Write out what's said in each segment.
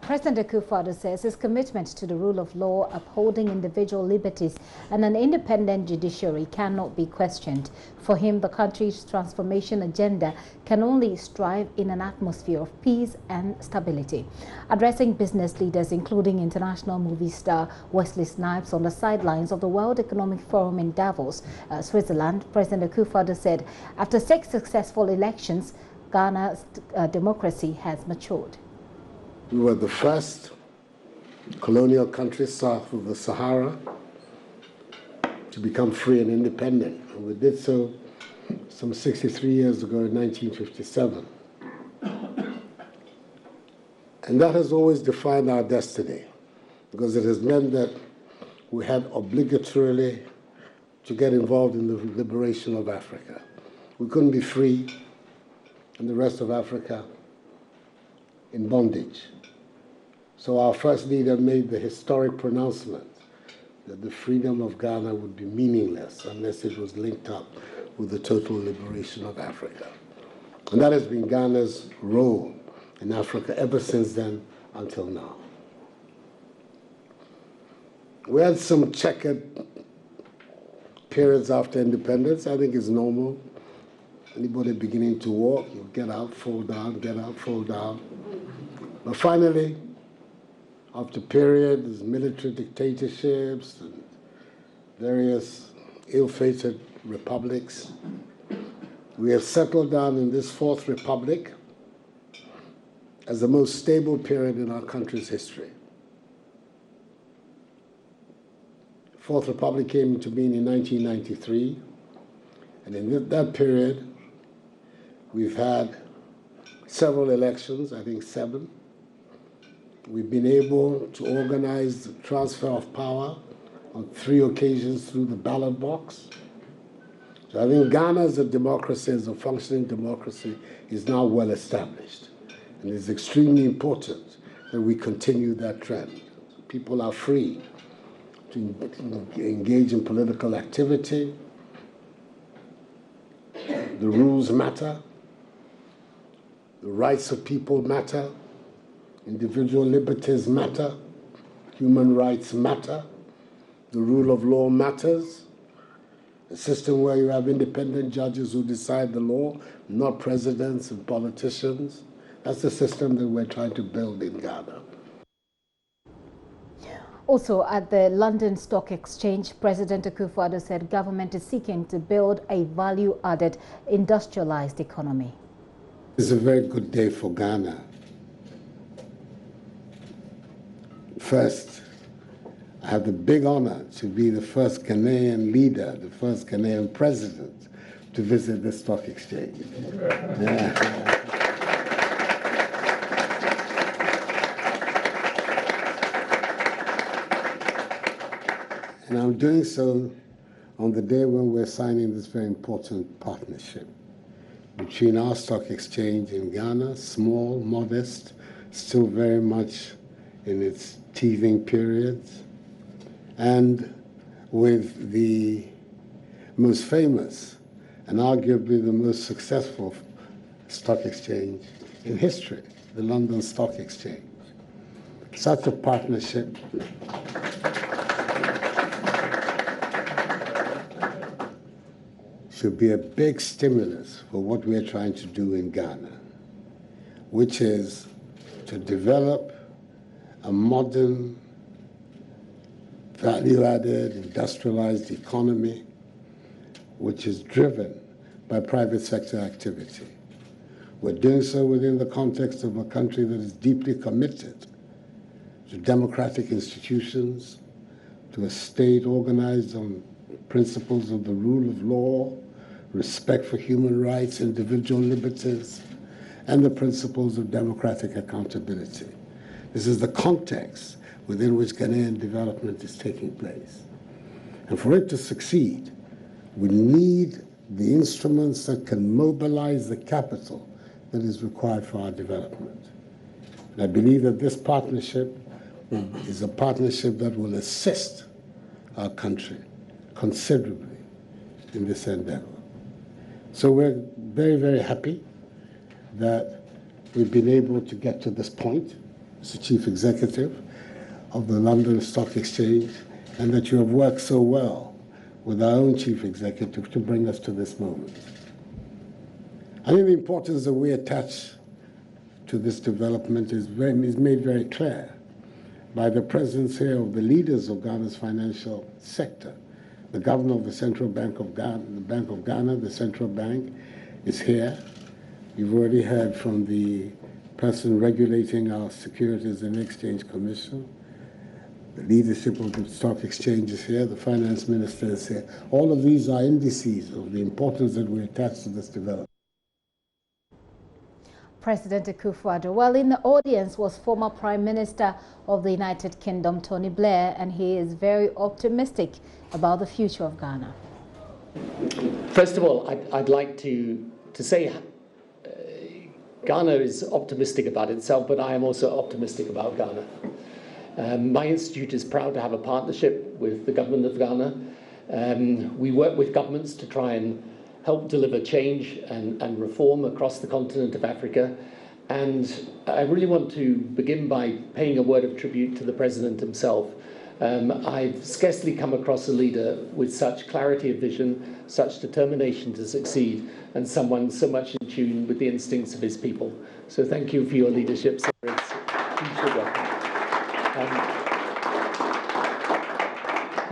President Akufo-Addo says his commitment to the rule of law, upholding individual liberties and an independent judiciary cannot be questioned. For him, the country's transformation agenda can only strive in an atmosphere of peace and stability. Addressing business leaders, including international movie star Wesley Snipes on the sidelines of the World Economic Forum in Davos, Switzerland, President Akufo-Addo said after 6 successful elections, Ghana's democracy has matured. We were the first colonial country south of the Sahara to become free and independent. And we did so some 63 years ago in 1957. And that has always defined our destiny, because it has meant that we had obligatorily to get involved in the liberation of Africa. We couldn't be free and the rest of Africa in bondage. So our first leader made the historic pronouncement that the freedom of Ghana would be meaningless unless it was linked up with the total liberation of Africa. And that has been Ghana's role in Africa ever since then until now. We had some checkered periods after independence. I think it's normal. Anybody beginning to walk, you get out, fall down, get out, fall down. But finally, after periods, military dictatorships and various ill-fated republics, we have settled down in this Fourth Republic as the most stable period in our country's history. Fourth Republic came into being in 1993, and in that period, we've had several elections, I think 7. We've been able to organize the transfer of power on 3 occasions through the ballot box. So I think Ghana as a democracy, as a functioning democracy, is now well established. And it's extremely important that we continue that trend. People are free to engage in political activity. The rules matter. The rights of people matter. Individual liberties matter. Human rights matter. The rule of law matters. A system where you have independent judges who decide the law, not presidents and politicians. That's the system that we're trying to build in Ghana. Also, at the London Stock Exchange, President Akufo-Addo said government is seeking to build a value-added, industrialized economy. It's a very good day for Ghana. First, I have the big honor to be the first Ghanaian leader, the first Ghanaian president to visit the stock exchange. Yeah. And I'm doing so on the day when we're signing this very important partnership between our stock exchange in Ghana, small, modest, still very much in its teething periods, and with the most famous and arguably the most successful stock exchange in history, the London Stock Exchange. Such a partnership should be a big stimulus for what we're trying to do in Ghana, which is to develop a modern, value-added, industrialized economy which is driven by private sector activity. We're doing so within the context of a country that is deeply committed to democratic institutions, to a state organized on principles of the rule of law, respect for human rights, individual liberties, and the principles of democratic accountability. This is the context within which Ghanaian development is taking place. And for it to succeed, we need the instruments that can mobilize the capital that is required for our development. And I believe that this partnership is a partnership that will assist our country considerably in this endeavor. So we're very, very happy that we've been able to get to this point. as the Chief Executive of the London Stock Exchange, and that you have worked so well with our own Chief Executive to bring us to this moment. I think the importance that we attach to this development is made very clear by the presence here of the leaders of Ghana's financial sector. The governor of the Central Bank of Ghana, the Bank of Ghana, the central bank, is here. You've already heard from the person regulating our Securities and Exchange Commission. The leadership of the stock exchange is here. The finance minister is here. All of these are indices of the importance that we attach to this development. President Akufo-Addo. Well, in the audience was former Prime Minister of the United Kingdom, Tony Blair, and he is very optimistic about the future of Ghana. First of all, I'd like to say Ghana is optimistic about itself, but I am also optimistic about Ghana. My institute is proud to have a partnership with the government of Ghana. We work with governments to try and help deliver change and reform across the continent of Africa. And I really want to begin by paying a word of tribute to the President himself. I've scarcely come across a leader with such clarity of vision, such determination to succeed, and someone so much in tune with the instincts of his people. So thank you for your leadership, sir. It's hugely welcome.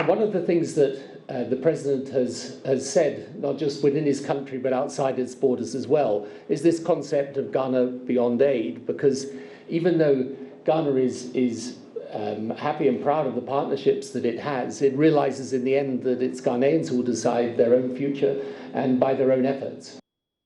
One of the things that the President has said, not just within his country but outside its borders as well, is this concept of Ghana beyond aid, because even though Ghana is happy and proud of the partnerships that it has, it realizes in the end that it's Ghanaians who will decide their own future and by their own efforts.